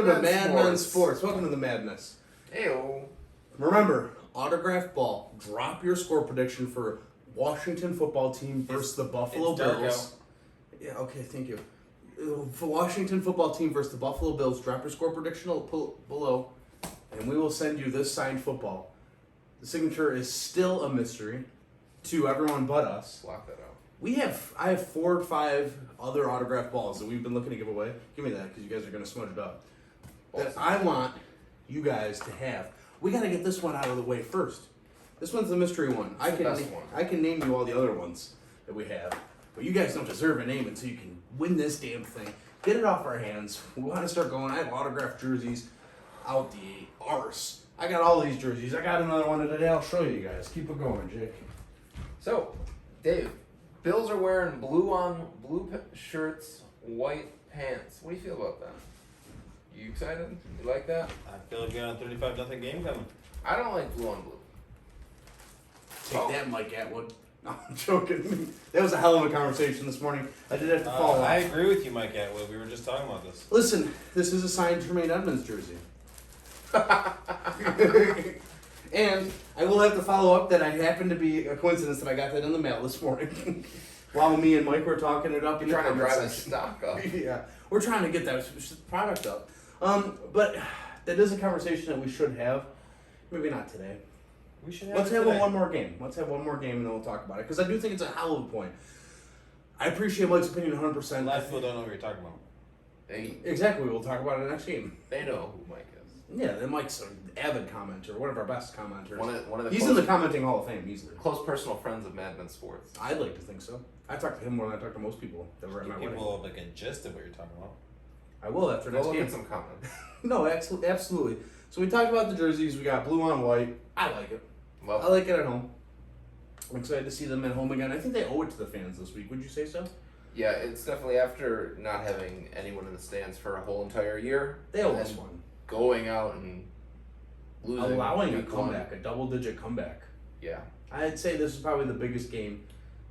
to Madman Sports. Welcome to the madness. Ew. Remember, autograph ball. Drop your score prediction for Washington football team versus the Buffalo Bills. Yeah, okay, thank you. For Washington football team versus the Buffalo Bills, drop your score prediction below, and we will send you this signed football. The signature is still a mystery to everyone but us. Block that out. I have 4 or 5 other autographed balls that we've been looking to give away. Give me that, because you guys are going to smudge it up. That I want you guys to have. We got to get this one out of the way first. This one's the mystery one. I can name you all the other ones that we have, but you guys don't deserve a name until you can win this damn thing. Get it off our hands. We want to start going. I have autographed jerseys out the arse. I got all these jerseys. I got another one today. I'll show you guys. Keep it going, Jake. So, Dave, Bills are wearing blue shirts, white pants. What do you feel about that? You excited? You like that? I feel like we got a 35-0 game coming. I don't like blue on blue. Take that, Mike Atwood. No, I'm joking. That was a hell of a conversation this morning. I did have to follow up. I agree with you, Mike Atwood. We were just talking about this. Listen, this is a signed Tremaine Edmonds jersey. And I will have to follow up that I happened to be a coincidence that I got that in the mail this morning. While me and Mike were talking it up. You're trying to drive the stock up. Yeah, we're trying to get that product up. But that is a conversation that we should have. Maybe not today. We should have Let's it have today. one more game. Let's have one more game and then we'll talk about it. Because I do think it's a hell of a point. I appreciate Mike's opinion 100%. A lot of people don't know what you're talking about. Exactly. We'll talk about it next game. They know who Mike is. Yeah, then Mike's an avid commenter, one of our best commenters. One of the He's in the commenting Hall of Fame easily. close personal friends of Madman Sports. I'd like to think so. I talk to him more than I talk to most people that were at my Give wedding. people like a gist of what you're talking about. I will after Go next look game. at some comments. No, absolutely. So we talked about the jerseys. We got blue on white. I like it. Well, I like it at home. I'm excited to see them at home again. I think they owe it to the fans this week. Would you say so? yeah, it's definitely after not having anyone in the stands for a whole entire year. They owe and us one. Going out and losing. Allowing a week one. comeback, a double-digit comeback. Yeah. I'd say this is probably the biggest game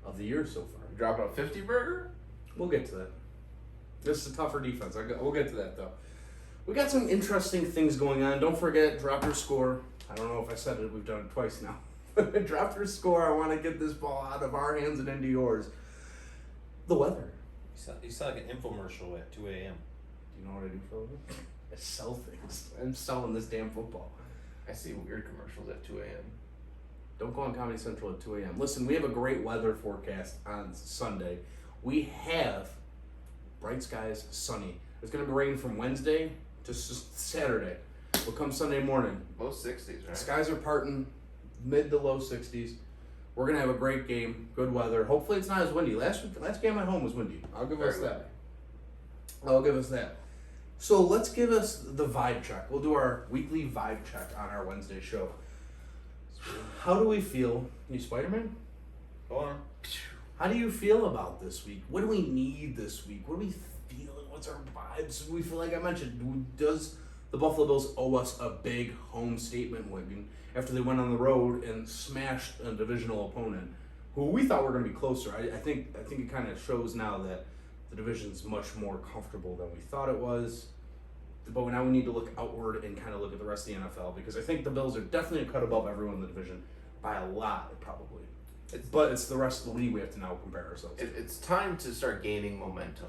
of the year so far. Dropping a 50 burger? We'll get to that. This is a tougher defense. We'll get to that, though. We got some interesting things going on. Don't forget, drop your score. I don't know if I said it. We've done it twice now. Drop your score. I want to get this ball out of our hands and into yours. The weather. You sound like an infomercial at 2 a.m. Do you know what I do for a living? I sell things. I'm selling this damn football. I see weird commercials at 2 a.m. Don't go on Comedy Central at 2 a.m. Listen, we have a great weather forecast on Sunday. We have bright skies, sunny. It's going to be raining from Wednesday to Saturday. We'll come Sunday morning. Low 60s, right? Skies are parting, mid to low 60s. We're going to have a great game, good weather. Hopefully it's not as windy. Last game at home was windy. I'll give us that. I'll give us that. So let's give us the vibe check. We'll do our weekly vibe check on our Wednesday show. How do we feel? You Spider-Man? Go on. How do you feel about this week? What do we need this week? What do we feel? What's our vibes? We feel like I mentioned, does the Buffalo Bills owe us a big home statement win after they went on the road and smashed a divisional opponent who we thought were going to be closer? I think it kind of shows now that the division's much more comfortable than we thought it was. But now we need to look outward and kind of look at the rest of the NFL because I think the Bills are definitely a cut above everyone in the division by a lot, probably. But it's the rest of the league we have to now compare ourselves to. It's time to start gaining momentum.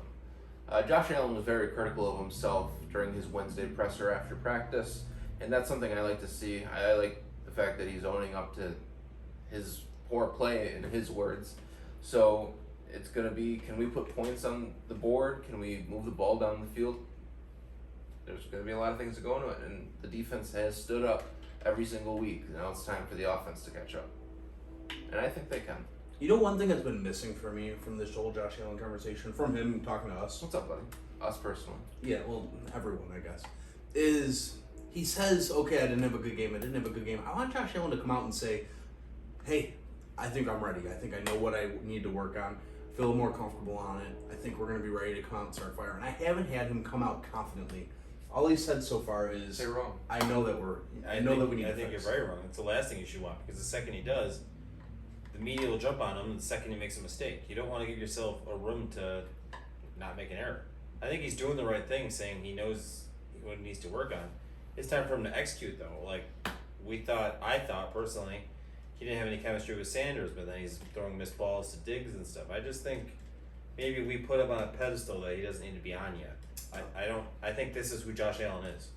Josh Allen was very critical of himself during his Wednesday presser after practice, and that's something I like to see. I like the fact that he's owning up to his poor play, in his words. So it's going to be, can we put points on the board? Can we move the ball down the field? There's going to be a lot of things that go into it, and the defense has stood up every single week. Now it's time for the offense to catch up. And I think they can. You know one thing that's been missing for me from this whole Josh Allen conversation, from him talking to us? What's up, buddy? Us personally. Yeah, well, everyone, I guess. Is he says, okay, I didn't have a good game. I want Josh Allen to come out and say, hey, I think I'm ready. I think I know what I need to work on. Feel more comfortable on it. I think we're going to be ready to come out and start firing. I haven't had him come out confidently. All he's said so far is, They're wrong. I know that we need to I think fix. you're very wrong. It's the last thing you should want because the second he does, the media will jump on him the second he makes a mistake. You don't want to give yourself a room to not make an error. I think he's doing the right thing, saying he knows what he needs to work on. It's time for him to execute though. Like I thought personally, he didn't have any chemistry with Sanders, but then he's throwing missed balls to Diggs and stuff. I just think maybe we put him on a pedestal that he doesn't need to be on yet. I think this is who Josh Allen is.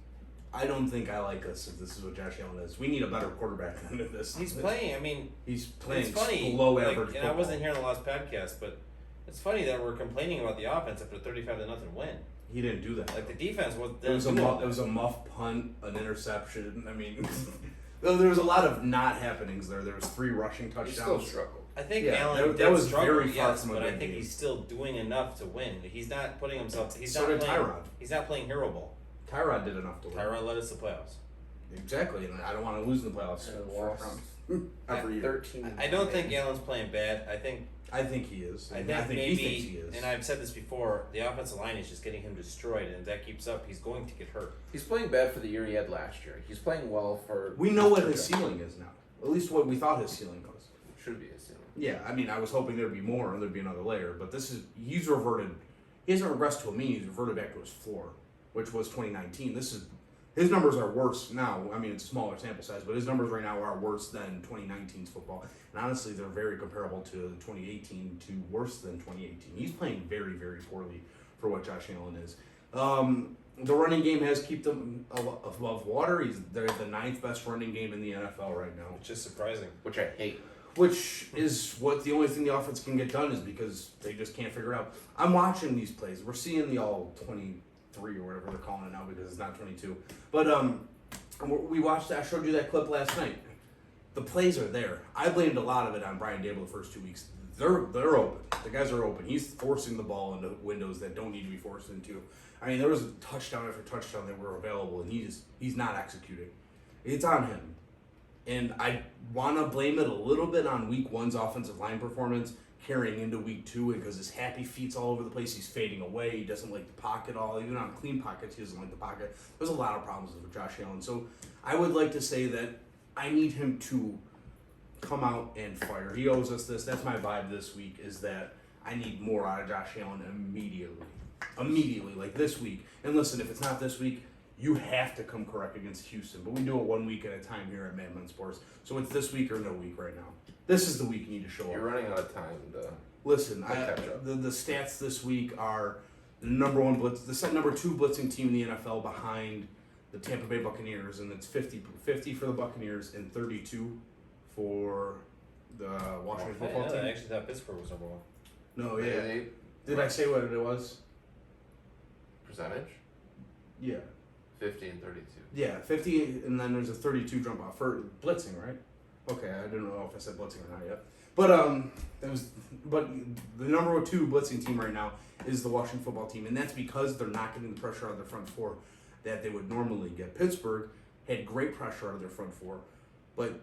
I don't think I like this if this is what Josh Allen is. We need a better quarterback than this. He's playing. I mean, he's playing it's funny, below like, average. and I wasn't here in the last podcast, but it's funny that we're complaining about the offense after a 35-0 win. He didn't do that. Like the defense was. It was a muff punt, an interception. I mean, there was a lot of not happenings there. There was 3 rushing touchdowns. He still struggled. I think Yeah, Allen that was struggle, very far yes, from a but I good think game. he's still doing enough to win. He's not putting himself. He's So not did playing. Tyrod. He's not playing hero ball. Tyrod did enough to win. Tyrod led us to playoffs. Exactly, and I don't want to lose in the playoffs And first lost round every year. 13. I don't think Allen's playing bad. I think he is. I And think maybe, he thinks he is. and I've said this before, the offensive line is just getting him destroyed, and if that keeps up, he's going to get hurt. He's playing bad for the year he had last year. He's playing well for. We know what his ceiling is now. At least what we thought his ceiling was. Should be his ceiling. Yeah, I mean, I was hoping there'd be more, or there'd be another layer, but he's reverted. He hasn't regressed to a mean. He's reverted back to his floor, which was 2019. His numbers are worse now. I mean, it's a smaller sample size, but his numbers right now are worse than 2019's football. And honestly, they're very comparable to 2018 to worse than 2018. He's playing very, very poorly for what Josh Allen is. The running game has kept them above water. They're the 9th best running game in the NFL right now. Which is surprising. Which I hate. Which is what the only thing the offense can get done is because they just can't figure it out. I'm watching these plays. We're seeing the all 23 or whatever they're calling it now because it's not 22. But we watched. I showed you that clip last night. The plays are there. I blamed a lot of it on Brian Dable the first 2 weeks. They're open. The guys are open. He's forcing the ball into windows that don't need to be forced into. I mean, there was a touchdown after touchdown that were available, and he's not executing. It's on him. And I want to blame it a little bit on week 1's offensive line performance carrying into week 2 because his happy feet's all over the place. He's fading away. He doesn't like the pocket at all. Even on clean pockets, he doesn't like the pocket. There's a lot of problems with Josh Allen. So I would like to say that I need him to come out and fire. He owes us this. That's my vibe this week is that I need more out of Josh Allen immediately. Immediately, like this week. And listen, if it's not this week, you have to come correct against Houston. But we do it 1 week at a time here at Madman Sports. So it's this week or no week right now. This is the week you need to show up. You're running out of time to. Listen, catch up. the stats this week are the number 2 blitzing team in the NFL behind the Tampa Bay Buccaneers, and it's 50 for the Buccaneers and 32 for the Washington football team. I actually thought Pittsburgh was number 1. No, yeah. They- Did I say what it was? Percentage? Yeah. 50 and 32. Yeah, 50, and then there's a 32 jump off for blitzing, right? Okay, I didn't know if I said blitzing or not yet. But the number 2 blitzing team right now is the Washington football team, and that's because they're not getting the pressure out of their front 4 that they would normally get. Pittsburgh had great pressure out of their front 4, but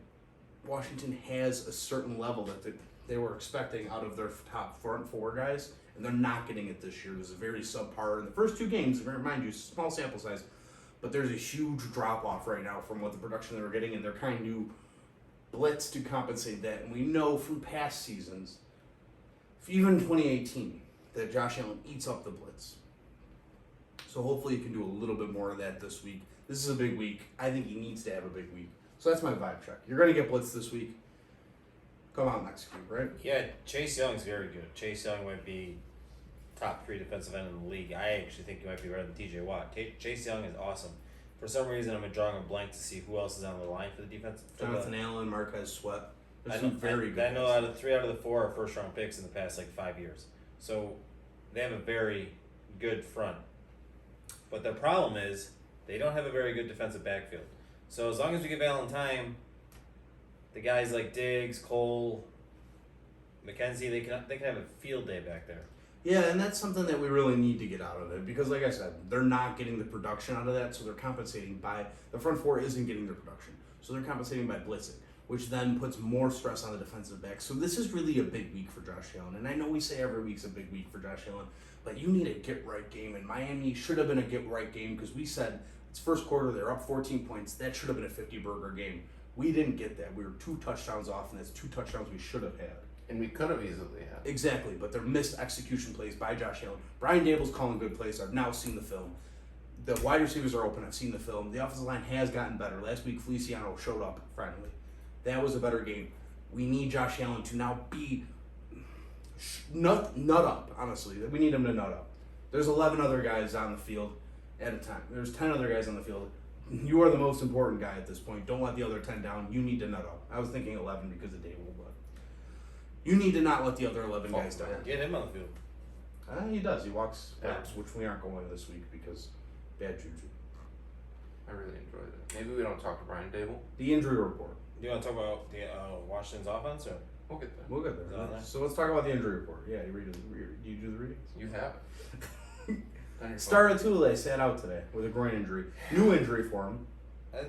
Washington has a certain level that they were expecting out of their top front 4 guys, and they're not getting it this year. There's a very subpar in the first 2 games. Mind you, small sample size, but there's a huge drop off right now from what the production they were getting, and they're kind of blitz to compensate that. And we know from past seasons, even 2018, that Josh Allen eats up the blitz. So hopefully he can do a little bit more of that this week. This is a big week. I think he needs to have a big week. So that's my vibe check. You're going to get blitz this week. Come out next week, right? Yeah, Chase Young's very good. Chase Young might be top 3 defensive end in the league. I actually think he might be better than TJ Watt. Chase Young is awesome. For some reason, I'm drawing a blank to see who else is on the line for the defense. Jonathan Allen, Marquez Sweat. I There's know, some very good I know guys. 3 out of the 4 are first round picks in the past 5 years. So they have a very good front. But the problem is they don't have a very good defensive backfield. So as long as we give Allen time, the guys like Diggs, Cole, McKenzie, they can have a field day back there. Yeah, and that's something that we really need to get out of it because, like I said, they're not getting the production out of that, so they're compensating by the front 4 isn't getting their production, so they're compensating by blitzing, which then puts more stress on the defensive back. So this is really a big week for Josh Allen, and I know we say every week's a big week for Josh Allen, but you need a get-right game, and Miami should have been a get-right game because we said it's first quarter, they're up 14 points. That should have been a 50-burger game. We didn't get that. We were 2 touchdowns off, and that's 2 touchdowns we should have had. And we could have easily had. Exactly, but they're missed execution plays by Josh Allen. Brian Dable's calling good plays. I've now seen the film. The wide receivers are open. I've seen the film. The offensive line has gotten better. Last week, Feliciano showed up finally. That was a better game. We need Josh Allen to now be nut up, honestly. We need him to nut up. There's 11 other guys on the field at a time. There's 10 other guys on the field. You are the most important guy at this point. Don't let the other 10 down. You need to nut up. I was thinking 11 because of Dable, but you need to not let the other 11 guys down. Get him on the field. He does. He walks laps, which we aren't going this week because bad juju. I really enjoyed it. Maybe we don't talk to Brian Dable. The injury report. Do you want to talk about the Washington's offense, or We'll get there. We'll get Is that there. on there? So let's talk about the injury report. Yeah, you do the readings? You have it. On your Star Atule sat out today with a groin injury. New injury for him.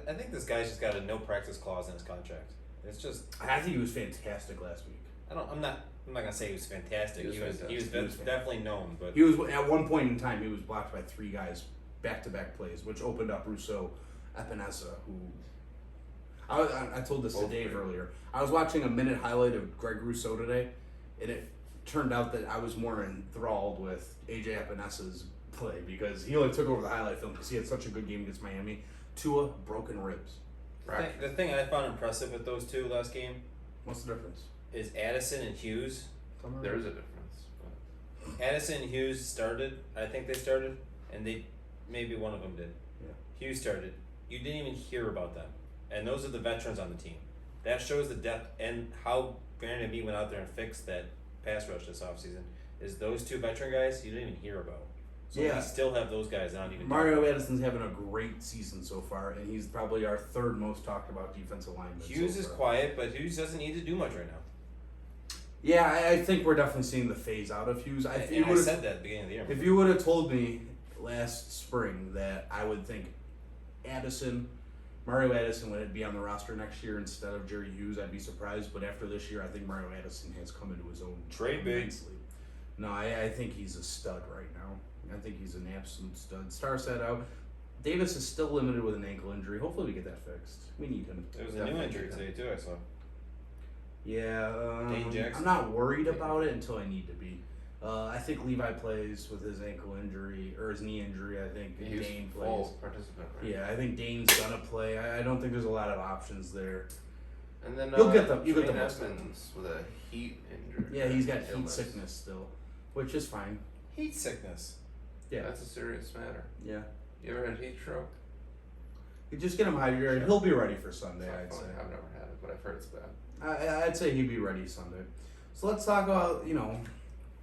I think this guy's just got a no practice clause in his contract. It's just I think he was fantastic last week. I'm not gonna say he was fantastic. He was fantastic. Definitely known, but He was at one point in time he was blocked by 3 guys back-to-back plays, which opened up Rousseau Epinesa, who I told this to Dave earlier. I was watching a minute highlight of Greg Rousseau today, and it turned out that I was more enthralled with AJ Epinesa's play because he only took over the highlight film because he had such a good game against Miami. Tua, broken ribs. Right. the thing I found impressive with those two last game What's the difference? is Addison and Hughes. There is a difference. But Addison and Hughes started. I think they started, and maybe one of them did. Yeah. Hughes started. You didn't even hear about them, and those are the veterans on the team. That shows the depth and how Brandon B went out there and fixed that pass rush this offseason. Is those 2 veteran guys you didn't even hear about. So Yeah. we still have those guys not even. Mario Addison's having a great season so far, and he's probably our 3rd most talked about defensive lineman. Hughes so is far. quiet, but Hughes doesn't need to do much right now. Yeah, I think we're definitely seeing the phase out of Hughes. I you would've- said that at the beginning of the year. If you would have told me last spring that I would think Mario Addison would be on the roster next year instead of Jerry Hughes, I'd be surprised. But after this year, I think Mario Addison has come into his own Trade big. immensely. No, I think he's a stud right now. I think he's an absolute stud. Star sat out. Davis is still limited with an ankle injury. Hopefully we get that fixed. We need him. There was a new Definitely injury need today too. I saw. Yeah, Dane Jackson? I'm not worried about it until I need to be. I think Levi plays with his ankle injury or his knee injury. I think he was Dane plays. full participant, right? Yeah, I think Dane's gonna play. I don't think there's a lot of options there. And then You'll get them. You'll get Jermaine them most of them. Evans with a heat injury. Yeah, he's got heat illness. sickness still, which is fine. Heat sickness. Yeah, That's a serious matter. yeah. You ever had heat stroke? You just get him hydrated. He'll be ready for Sunday, I'd say. I've never had it, but I've heard it's bad. I'd say he'd be ready Sunday. So let's talk about,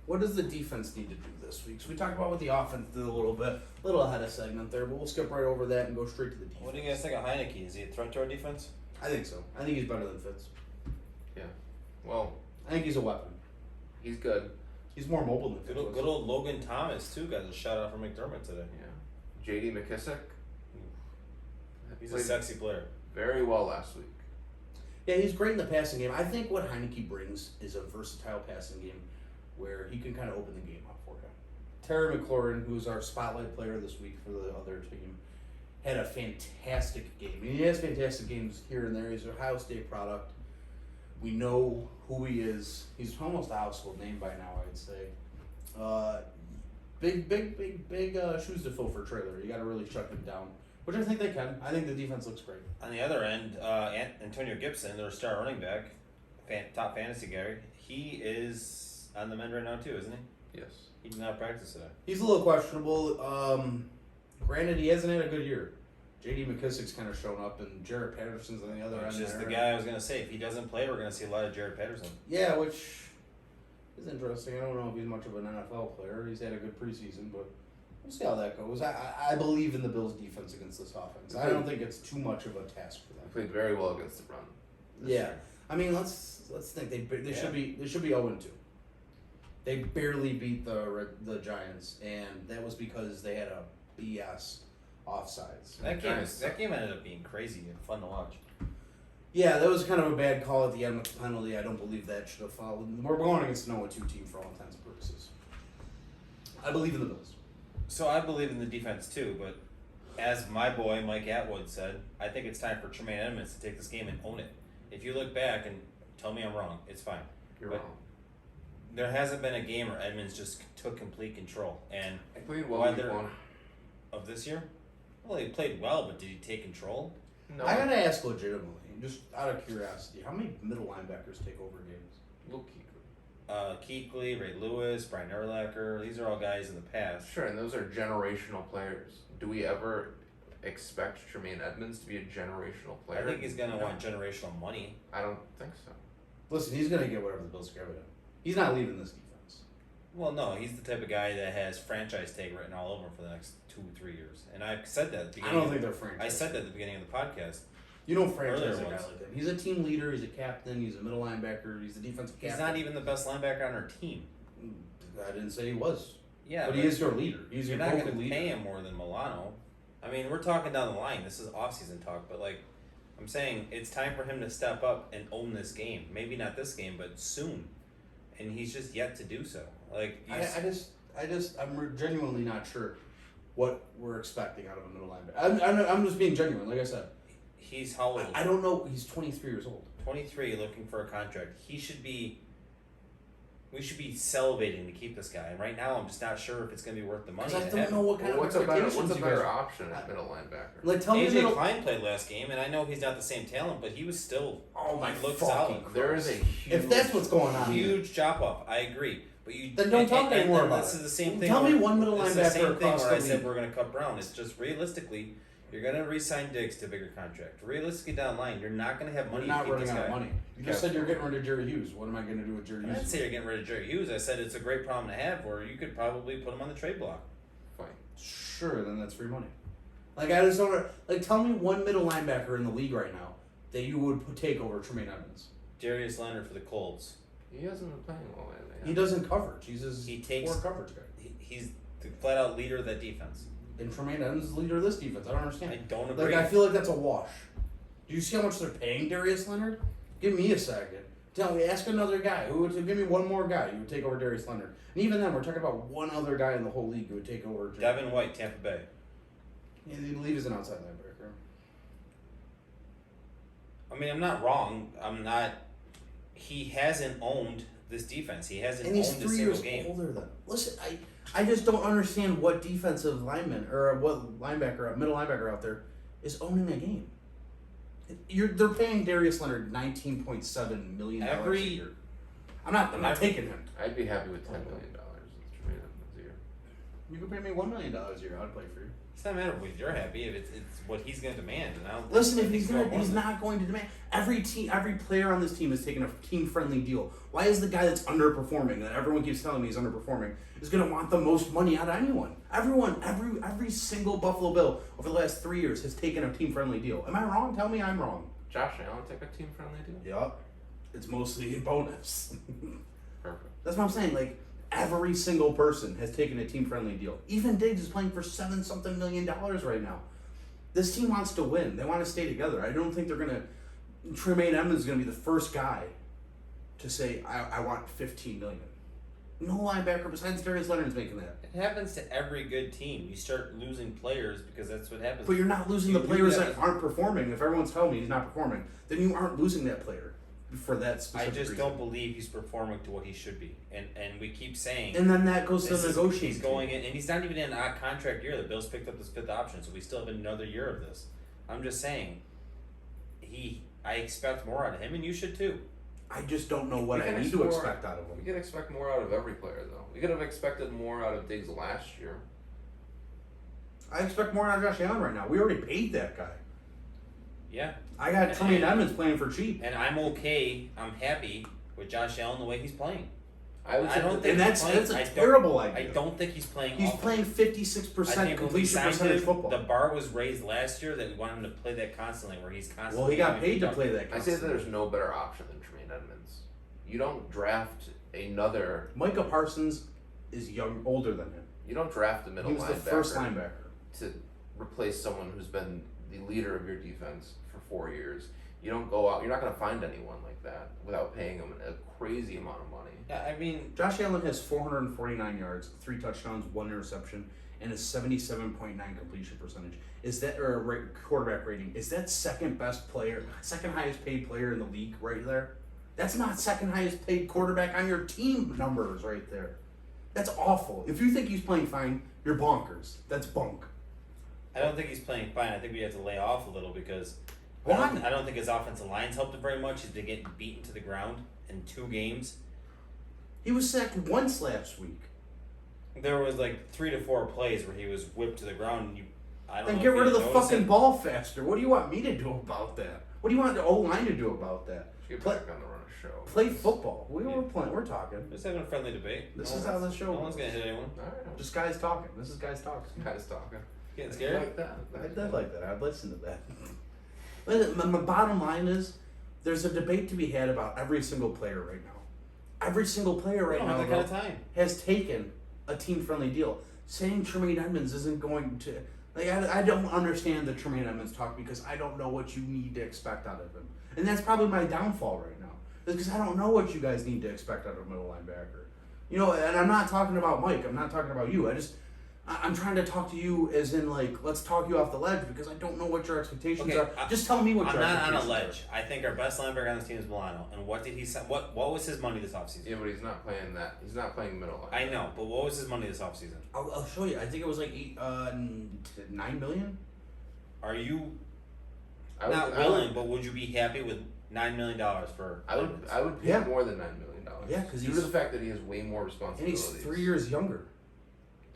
what does the defense need to do this week? So we talked about what the offense did a little ahead of segment there, but we'll skip right over that and go straight to the defense. What do you guys think of Heineke? Is he a threat to our defense? I think so. I think he's better than Fitz. Yeah. Well, I think he's a weapon. he's good. He's more mobile than Fitz. Good old Logan Thomas too got a shout out from McDermott today. Yeah. J.D. McKissick. He's a played sexy player. very well last week. Yeah, he's great in the passing game. I think what Heineke brings is a versatile passing game where he can kind of open the game up for him. Terry McLaurin, who's our spotlight player this week for the other team, had a fantastic game. He has fantastic games here and there. He's an Ohio State product. We know who he is. He's almost a household name by now, I'd say. Big shoes to fill for a trailer. You got to really shut him down, which I think they can. I think the defense looks great. On the other end, Antonio Gibson, their star running back, top fantasy guy, he is on the mend right now too, isn't he? Yes. He did not practice today. He's a little questionable. Granted, he hasn't had a good year. J.D. McKissick's kind of shown up, and Jarrett Patterson's on the other end. Which is there. the guy I was going to say. If he doesn't play, we're going to see a lot of Jared Patterson. Yeah, which is interesting. I don't know if he's much of an NFL player. He's had a good preseason, but we'll see how that goes. I believe in the Bills' defense against this offense. I don't think it's too much of a task for He them. played very well against the run. this Yeah, year. I mean, let's think they should be 0-2. They barely beat the Giants, and that was because they had a BS offsides. That game ended up being crazy and fun to watch. Yeah, that was kind of a bad call at the end with the penalty. I don't believe that should have followed. We're going against an 0-2 team for all intents and purposes. I believe in the Bills. So I believe in the defense too, but as my boy Mike Atwood said, I think it's time for Tremaine Edmonds to take this game and own it. If you look back and tell me I'm wrong, it's fine. You're But wrong. There hasn't been a game where Edmonds just took complete control. And I played well whether- week one. of this year? Well, he played well, but did he take control? No. I gotta ask legitimately, just out of curiosity, how many middle linebackers take over games? Luke Kuechly, Ray Lewis, Brian Urlacher, these are all guys in the past. Sure, and those are generational players. Do we ever expect Tremaine Edmonds to be a generational player? I think he's going to No. want generational money. I don't think so. Listen, he's gonna get whatever the Bills give him. He's not leaving this defense. Well, no, he's the type of guy that has franchise tag written all over him for the next 2-3 years. And I've said that at the I beginning. don't think they're franchise. I said that at the beginning of the podcast. You don't franchise Earlier a guy ones. like that. He's a team leader. He's a captain. He's a middle linebacker. He's a defensive captain. He's not even the best linebacker on our team. I didn't say he was. Yeah, but he is your leader. He's you're your not vocal going to leader. pay him more than Milano. I mean, we're talking down the line. This is off-season talk, but like I'm saying, it's time for him to step up and own this game. Maybe not this game, but soon. And he's just yet to do so. Like I'm genuinely not sure what we're expecting out of a middle linebacker. I'm just being genuine. Like I said, he's how old? I don't know. He's 23 years old. 23, looking for a contract. We should be salivating to keep this guy. And right now, I'm just not sure if it's going to be worth the money. Because I to don't have know him. what kind of What's a expectations you better guys- option at middle linebacker? Like tell me AJ middle. Klein played last game, and I know he's not the same talent, but he was still. Oh my he looked fucking solid. Christ. There is a huge. If that's what's going on, Huge drop off. I agree, but you Then don't talk and anymore then about this it. is the same thing. Tell me where- one middle it's the linebacker same thing across where the I said league. we're going to cut Brown. It's just realistically, you're going to re-sign Diggs to a bigger contract. Realistically, down the line, you're not going to have We're money not to keep running this out of guy. money. You just said you're getting rid of Jerry Hughes. What am I going to do with Jerry I didn't Hughes? say you're getting rid of Jerry Hughes. I said it's a great problem to have, where you could probably put him on the trade block. Fine. Sure, then that's free money. Like I just don't like. Tell me one middle linebacker in the league right now that you would take over Tremaine Edmonds. Darius Leonard for the Colts. He hasn't been playing well lately. He doesn't coverage. He's his He takes- poor coverage guy. He's the flat-out leader of that defense. And Tremaine Edmonds is the leader of this defense. I don't understand. I don't Like agree. I feel like that's a wash. Do you see how much they're paying Darius Leonard? Give me a second. Tell me, ask another guy who would give me one more guy who would take over Darius Leonard. And even then, we're talking about one other guy in the whole league who would take over. Devin White, Tampa Bay. Yeah, they leave as an outside linebacker. I mean, I'm not wrong. I'm not. He hasn't owned this defense. He hasn't And he's owned a 3 single years game. older than. Listen, I just don't understand what defensive lineman or what linebacker, middle linebacker out there is owning a game. They're paying Darius Leonard $19.7 million a year. I'm not taking him. I'd be happy with $10 million with Tremaine Edmonds a year. You can pay me $1 million a year. I'd play for you. It's not matter if you're happy. If it's what he's going to demand. And I don't Listen, think if he's gonna not, he's not going to demand. Every player on this team is taking a team-friendly deal. Why is the guy that's underperforming, that everyone keeps telling me he's underperforming, is going to want the most money out of anyone? Every single Buffalo Bill over the last 3 years has taken a team-friendly deal. Am I wrong? Tell me I'm wrong. Josh Allen take a team friendly deal? Yup. It's mostly a bonus. Perfect. That's what I'm saying. Like, every single person has taken a team-friendly deal. Even Diggs is playing for $7-something million right now. This team wants to win. They want to stay together. I don't think they're going to... Tremaine Edmonds is going to be the first guy to say, I want $15 million. No linebacker besides Darius Leonard is making that. It happens to every good team. You start losing players because that's what happens. But you're not losing the You do players that that aren't performing. If everyone's telling me he's not performing, then you aren't losing that player for that I specific just reason. don't believe he's performing to what he should be. And we keep saying... And then that goes to This the is- negotiating. He's going in, and he's not even in a contract year. The Bills picked up this fifth option, so we still have another year of this. I'm just saying, I expect more out of him, and you should too. I just don't know what We I can need to explore- expect out of We him. could expect more out of every player, though. We could have expected more out of Diggs last year. I expect more out of Josh Allen right now. We already paid that guy. Yeah, I got Tremaine Edmonds playing for cheap. and I'm okay. I'm happy with Josh Allen the way he's playing. I would I say don't that- think And that's he's playing- a I don't- terrible I idea. don't think he's playing. He's awful. playing I 56% think when we completion signed percentage him, football. the bar was raised last year that we want him to play that constantly, where he's constantly. Well, he got doing paid to production. play that. I say that constantly. there's no better option than Tremaine Edmonds. You don't draft another. Micah Parsons is older than him. You don't draft a middle He was linebacker the first linebacker. to replace someone who's been the leader of your defense for 4 years. You don't go out. You're not going to find anyone like that without paying them a crazy amount of money. Yeah, I mean, Josh Allen has 449 yards, 3 touchdowns, 1 interception, and a 77.9 completion percentage. Is that quarterback rating? Is that second best player, second highest paid player in the league right there? That's not second highest paid quarterback on your team numbers right there. That's awful. If you think he's playing fine, you're bonkers. That's bunk. don't think he's playing fine. I think we have to lay off a little because Why? I don't think his offensive line's helped him very much. He's been getting beaten to the ground in 2 games. He was sacked once last week. There was like 3 to 4 plays where he was whipped to the ground. And I don't Then know get if rid of you the noticed fucking it. ball faster. What do you want me to do about that? What do you want the O-line to do about that? Get Play- back on the run of show. Play football. We're Yeah. playing. We're talking. Just having a friendly debate. This No is one's- how the show No one's goes. gonna hit anyone. All right. Just guys talking. This is guys talking. Guys talking. Getting I scared. like that. I did like that. I'd listen to that. Listen, my bottom line is, there's a debate to be had about every single player right now. Every single player right I don't now have that kind of though, time. has taken a team-friendly deal. Saying Tremaine Edmonds isn't going to... Like, I don't understand the Tremaine Edmonds talk because I don't know what you need to expect out of him. And that's probably my downfall right now. Because I don't know what you guys need to expect out of a middle linebacker. You know, and I'm not talking about Mike. I'm not talking about you. I'm trying to talk to you as in, like, let's talk you off the ledge because I don't know what your expectations Okay, are. Just tell me what I'm your not on expectations a ledge. I think our best linebacker on this team is Milano. And what did he say? What was his money this offseason? Yeah, but he's not playing that. He's not playing middle line. I know, but what was his money this offseason? I'll show you. I think it was like 9 million. Are you I would, not I willing, would, but would you be happy with $9 million for I would, Edmonds? I would pay Yeah. more than $9 million. Yeah, 'cause due to he's- the fact that he has way more And responsibilities. he's 3 years younger.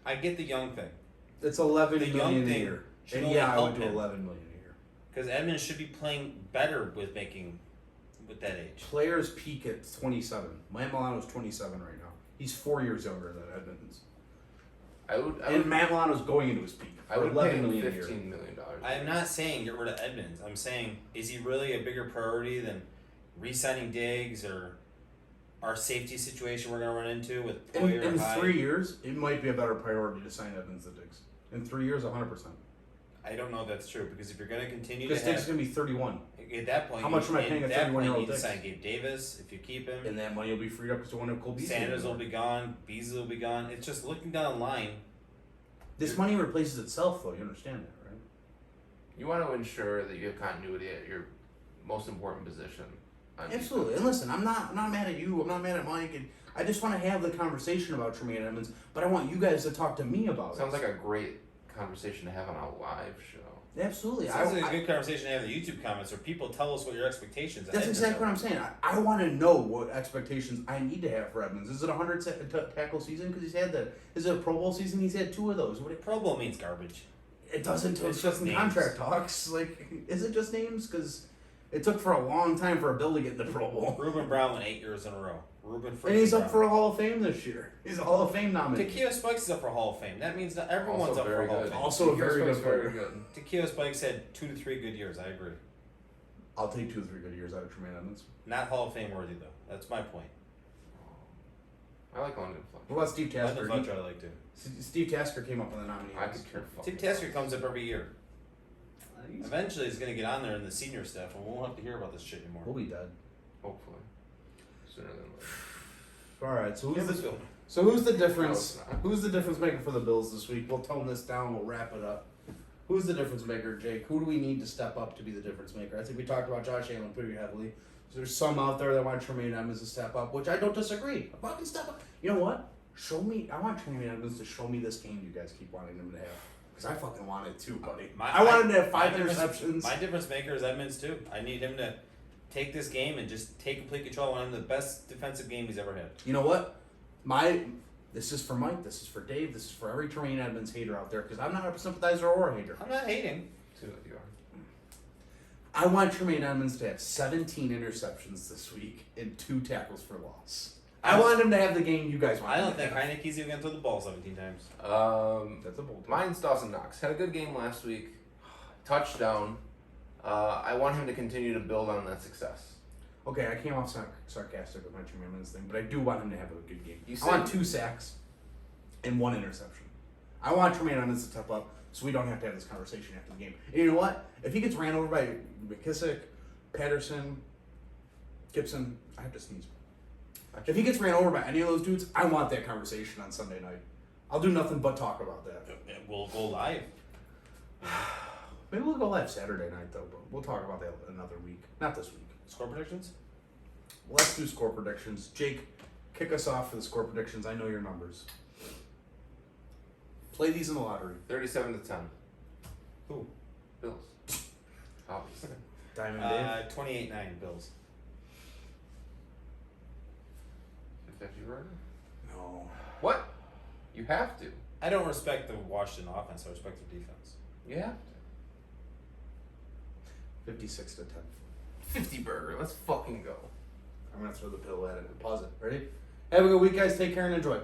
I get the young thing. It's 11 The young million a thing year. should And only yeah, I help would do him. 11 million a year. Because Edmonds should be playing better with that age. Players peak at 27. Matt Milano's 27 right now. He's 4 years younger than Edmonds. I would, And Matt Milano's going into his peak. I would for pay $11 him million a year. $15 million. I am not saying get rid of Edmonds. I'm saying, is he really a bigger priority than re-signing Diggs or our safety situation we're going to run into with Boyer In Hyde? 3 years, it might be a better priority to sign Edmonds than Diggs. In 3 years, 100%. I don't know if that's true because if you're going to continue to Because Diggs is have, going to be 31. at that point, How much am I paying a at that 31-year-old point, you need to Diggs? sign Gabe Davis if you keep him. And that money will be freed up because one of Cole Beasley. Sanders will be gone. Beasley will be gone. It's just looking down the line. This money replaces itself, though. You understand that, right? You want to ensure that you have continuity at your most important position. On Absolutely. And listen, I'm not mad at you. I'm not mad at Mike. And I just want to have the conversation about Tremaine Edmonds. But I want you guys to talk to me about Sounds it. like a great conversation to have on a live show. Absolutely. Sounds like a good conversation to have in the YouTube comments where people tell us what your expectations are. That's exactly what I'm saying. I want to know what expectations I need to have for Edmonds. Is it a 100 tackle season? Because he's had that. Is it a Pro Bowl season? He's had 2 of those. Pro Bowl means garbage. It doesn't. It's just in names. contract talks. Like, is it just names? Because it took for a long time for a Bill to get in the Pro Bowl. Ruben Brown went 8 years in a row. And he's up for a Hall of Fame this year. He's a Hall of Fame nominee. Takeo Spikes is up for Hall of Fame. That means that everyone's Also up for very Hall of good. Fame. Also a very good Very player. good. Takeo Spikes had 2 to 3 good years. I agree. I'll take 2 or 3 good years out of Tremaine Edmonds. Not Hall of Fame worthy though. That's my point. I like London Fletcher. What about Steve London Tasker? Fletcher I like too. Steve Tasker came up with a nominee. I could care fuck. Steve Tasker comes up every year. He's- Eventually he's going to get on there in the senior staff and we won't have to hear about this shit anymore. We'll be dead. Hopefully. Sooner than later. All right. So Yeah, who's let's the go. who's the difference? No, it's not. Who's the difference maker for the Bills this week? We'll tone this down. We'll wrap it up. Who's the difference maker, Jake? Who do we need to step up to be the difference maker? I think we talked about Josh Allen pretty heavily. So there's some out there that want Tremaine Edmonds to step up, which I don't disagree. Fucking step up. You know what? Show me. I want Tremaine Edmonds to show me this game you guys keep wanting him to have. Because I fucking want it too, buddy. I want him to have 5 interceptions. My difference maker is Edmonds too. I need him to take this game and just take complete control. I want him the best defensive game he's ever had. You know what? This is for Mike. This is for Dave. This is for every Tremaine Edmonds hater out there. Because I'm not a sympathizer or a hater. I'm not hating. See what you are. I want Tremaine Edmonds to have 17 interceptions this week and 2 tackles for loss. I want him to have the game you guys want. I him don't to think have. Heineke's even going to throw the ball 17 times. That's a bold. Mine's Dawson Knox. Had a good game last week. Touchdown. I want him to continue to build on that success. Okay, I came off sarcastic with my Tremaine Edmonds thing, but I do want him to have a good game. You I want said- 2 sacks and 1 interception. I want Tremaine Edmonds to step up so we don't have to have this conversation after the game. And you know what? If he gets ran over by McKissick, Patterson, Gibson, I have to sneeze. If he gets ran over by any of those dudes, I want that conversation on Sunday night. I'll do nothing but talk about that. We'll go live. Maybe we'll go live Saturday night though, but we'll talk about that another week. Not this week. Score predictions? Let's do score predictions. Jake, kick us off for the score predictions. I know your numbers. Play these in the lottery. 37-10. Who? Bills. Obviously. Diamond Dave. 28-9 Bills. 50 burger? No. What? You have to. I don't respect the Washington offense. I respect their defense. You have to. 56 to 10. 50 burger. Let's fucking go. I'm gonna throw the pill at it and pause it. Ready? Have a good week, guys. Take care and enjoy.